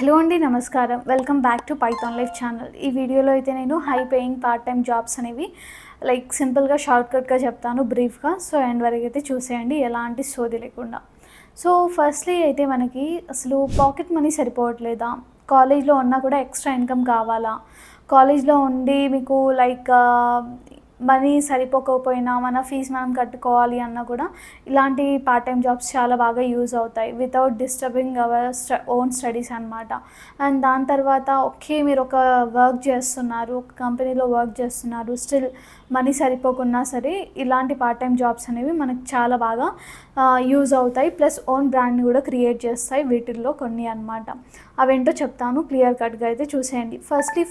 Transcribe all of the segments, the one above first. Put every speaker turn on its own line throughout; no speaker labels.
Hello అండి, నమస్కారం. Welcome back to Python life channel. ఈ వీడియోలో అయితే నేను high paying part time jobs అనేవి సింపుల్గా షార్ట్కట్గా చెప్తాను బ్రీఫ్గా. సో ఎండ్ వరకు అయితే చూసేయండి, ఎలాంటి సోది లేకుండా. సో ఫస్ట్లీ అయితే మనకి అసలు పాకెట్ మనీ సరిపోవట్లేదా? కాలేజ్లో ఉన్నా కూడా ఎక్స్ట్రా ఇన్కమ్ కావాలా? కాలేజ్లో ఉండి మీకు మనీ సరిపోకపోయినా మన ఫీజు మనం కట్టుకోవాలి అన్నా కూడా ఇలాంటి పార్ట్ టైం జాబ్స్ చాలా బాగా యూజ్ అవుతాయి, without disturbing our own studies అనమాట. అండ్ దాని తర్వాత మీరు ఒక వర్క్ చేస్తున్నారు, ఒక కంపెనీలో వర్క్ చేస్తున్నారు, స్టిల్ మనీ సరిపోకున్నా సరే ఇలాంటి పార్ట్ టైం జాబ్స్ అనేవి మనకు చాలా బాగా యూజ్ అవుతాయి. ప్లస్ ఓన్ బ్రాండ్ని కూడా క్రియేట్ చేస్తాయి. వీటిల్లో కొన్ని అనమాట. అవేంటో చెప్తాను, క్లియర్ కట్గా అయితే చూసేయండి. ఫస్ట్లీ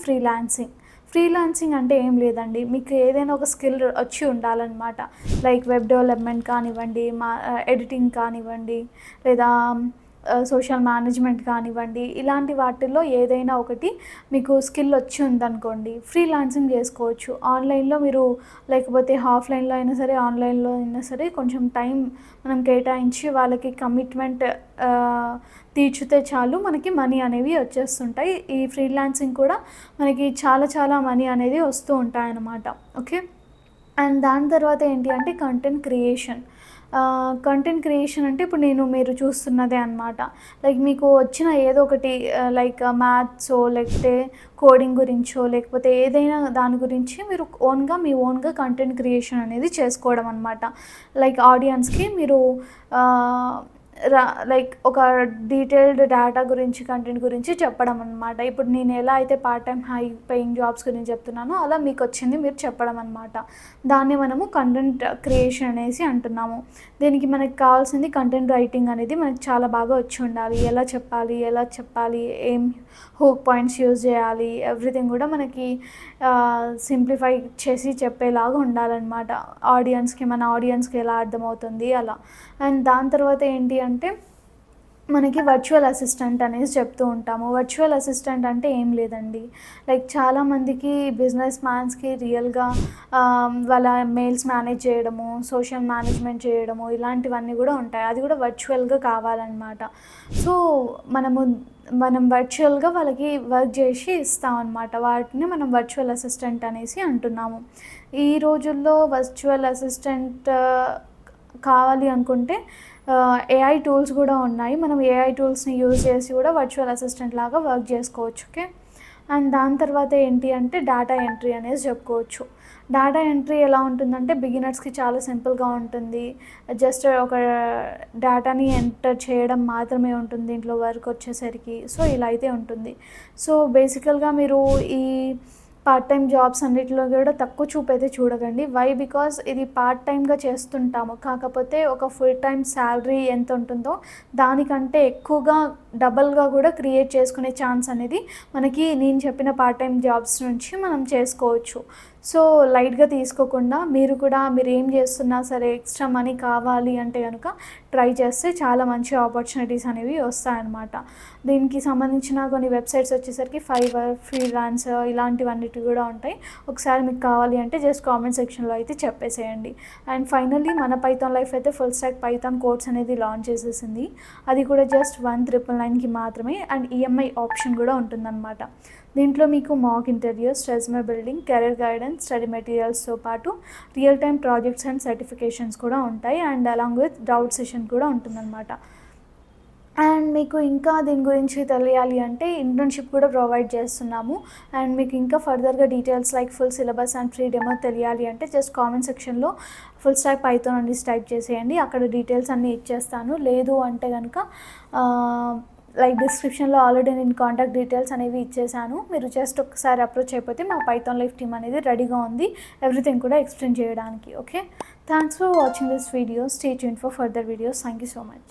ఫ్రీలాన్సింగ్ అంటే ఏం లేదండి, మీకు ఏదైనా ఒక స్కిల్ వచ్చి ఉండాలన్నమాట. వెబ్ డెవలప్మెంట్ కానివ్వండి, ఎడిటింగ్ కానివ్వండి, లేదా సోషల్ మేనేజ్మెంట్ కానివ్వండి, ఇలాంటి వాటిల్లో ఏదైనా ఒకటి మీకు స్కిల్ వచ్చి ఉందనుకోండి, ఫ్రీలాన్సింగ్ చేసుకోవచ్చు. ఆన్లైన్లో మీరు లేకపోతే ఆఫ్లైన్లో అయినా సరే, ఆన్లైన్లో అయినా సరే కొంచెం టైం మనం కేటాయించి వాళ్ళకి కమిట్మెంట్ తీర్చితే చాలు, మనకి మనీ అనేవి వచ్చేస్తుంటాయి. ఈ ఫ్రీలాన్సింగ్ కూడా మనకి చాలా చాలా మనీ అనేది వస్తూ ఉంటాయన్నమాట. ఓకే. అండ్ దాని తర్వాత ఏంటి అంటే కంటెంట్ క్రియేషన్ అంటే ఇప్పుడు మీరు చూస్తున్నదే అనమాట. మీకు వచ్చిన ఏదో ఒకటి మ్యాథ్సో లేకపోతే కోడింగ్ గురించో లేకపోతే ఏదైనా దాని గురించి మీరు మీ ఓన్గా కంటెంట్ క్రియేషన్ అనేది చేసుకోవడం అనమాట. ఆడియన్స్కి మీరు ఒక డీటెయిల్డ్ డేటా గురించి, కంటెంట్ గురించి చెప్పడం అనమాట. ఇప్పుడు నేను ఎలా అయితే part time high paying jobs గురించి చెప్తున్నానో అలా మీకు వచ్చింది మీరు చెప్పడం అనమాట. దాన్ని మనము కంటెంట్ క్రియేషన్ అనేసి అంటున్నాము. దీనికి మనకి కావాల్సింది కంటెంట్ రైటింగ్ అనేది మనకి చాలా బాగా వచ్చి ఉండాలి. ఎలా చెప్పాలి, ఏం హూక్ పాయింట్స్ యూజ్ చేయాలి, ఎవ్రీథింగ్ కూడా మనకి సింప్లిఫై చేసి చెప్పేలాగా ఉండాలన్నమాట. మన ఆడియన్స్కి ఎలా అర్థమవుతుంది అలా. అండ్ దాని తర్వాత ఏంటి అంటే మనకి వర్చువల్ అసిస్టెంట్ అనేసి చెప్తూ ఉంటాము. వర్చువల్ అసిస్టెంట్ అంటే ఏం లేదండి, చాలామందికి బిజినెస్ మ్యాన్స్కి రియల్గా వాళ్ళ మెయిల్స్ మేనేజ్ చేయడము, సోషల్ మేనేజ్మెంట్ చేయడము, ఇలాంటివన్నీ కూడా ఉంటాయి. అది కూడా వర్చువల్గా కావాలన్నమాట. సో మనం వర్చువల్గా వాళ్ళకి వర్క్ చేసి ఇస్తామన్నమాట. వాటిని మనం వర్చువల్ అసిస్టెంట్ అనేసి అంటున్నాము. ఈ రోజుల్లో వర్చువల్ అసిస్టెంట్ కావాలి అనుకుంటే ఏఐ టూల్స్ కూడా ఉన్నాయి. మనం ఏఐ టూల్స్ని యూజ్ చేసి కూడా వర్చువల్ అసిస్టెంట్ లాగా వర్క్ చేసుకోవచ్చు. ఓకే. అండ్ దాని తర్వాత ఏంటి అంటే డేటా ఎంట్రీ అనేది చెప్పుకోవచ్చు. డేటా ఎంట్రీ ఎలా ఉంటుందంటే బిగినర్స్కి చాలా సింపుల్గా ఉంటుంది. జస్ట్ ఒక డేటాని ఎంటర్ చేయడం మాత్రమే ఉంటుంది దీంట్లో వర్క్ వచ్చేసరికి. సో ఇలా అయితే ఉంటుంది. సో బేసికల్గా మీరు ఈ పార్ట్ టైం జాబ్స్ అన్నిటిలో కూడా తక్కువ చూపు అయితే చూడకండి. వై? బికాజ్ ఇది పార్ట్ టైంగా చేస్తుంటాము, కాకపోతే ఒక ఫుల్ టైం శాలరీ ఎంత ఉంటుందో దానికంటే ఎక్కువగా డబల్గా కూడా క్రియేట్ చేసుకునే ఛాన్స్ అనేది మనకి నేను చెప్పిన పార్ట్ టైం జాబ్స్ నుంచి మనం చేసుకోవచ్చు. సో లైట్గా తీసుకోకుండా మీరు ఏం చేస్తున్నా సరే ఎక్స్ట్రా మనీ కావాలి అంటే కనుక ట్రై చేస్తే చాలా మంచి ఆపర్చునిటీస్ అనేవి వస్తాయన్నమాట. దీనికి సంబంధించిన కొన్ని వెబ్సైట్స్ వచ్చేసరికి ఫైవర్, ఫ్రీలాన్స్ ఇలాంటివన్నిటి కూడా ఉంటాయి. ఒకసారి మీకు కావాలి అంటే జస్ట్ కామెంట్ సెక్షన్లో అయితే చెప్పేసేయండి. అండ్ ఫైనల్లీ మన పైథాన్ లైఫ్ అయితే ఫుల్ స్టాక్ పైథాన్ కోర్స్ అనేది లాంచ్ చేసేసింది. అది కూడా జస్ట్ 1999కి మాత్రమే. అండ్ ఈఎంఐ ఆప్షన్ కూడా ఉంటుందన్నమాట. దీంట్లో మీకు mock interviews, resume building, career guidance, study మెటీరియల్స్తో పాటు real time projects and certifications కూడా ఉంటాయి. And along with doubt session కూడా ఉంటుందన్నమాట. అండ్ మీకు ఇంకా దీని గురించి తెలియాలి అంటే ఇంటర్న్షిప్ కూడా ప్రొవైడ్ చేస్తున్నాము. అండ్ మీకు ఇంకా ఫర్దర్గా details full syllabus and free demo తెలియాలి అంటే జస్ట్ కామెంట్ సెక్షన్లో ఫుల్ స్టాక్ పైథాన్ అని టైప్ చేసేయండి. అక్కడ డీటెయిల్స్ అన్నీ ఇచ్చేస్తాను. లేదు అంటే కనుక డిస్క్రిప్షన్లో ఆల్రెడీ నేను కాంటాక్ట్ డీటెయిల్స్ అనేవి ఇచ్చేసాను. మీరు జస్ట్ ఒకసారి అప్రోచ్ అయిపోతే మా పైథాన్ లైఫ్ టీమ్ అనేది రెడీగా ఉంది ఎవ్రీథింగ్ కూడా ఎక్స్ప్లెయిన్ చేయడానికి. Okay. Thanks for watching this video. Stay tuned for further videos. Thank you so much.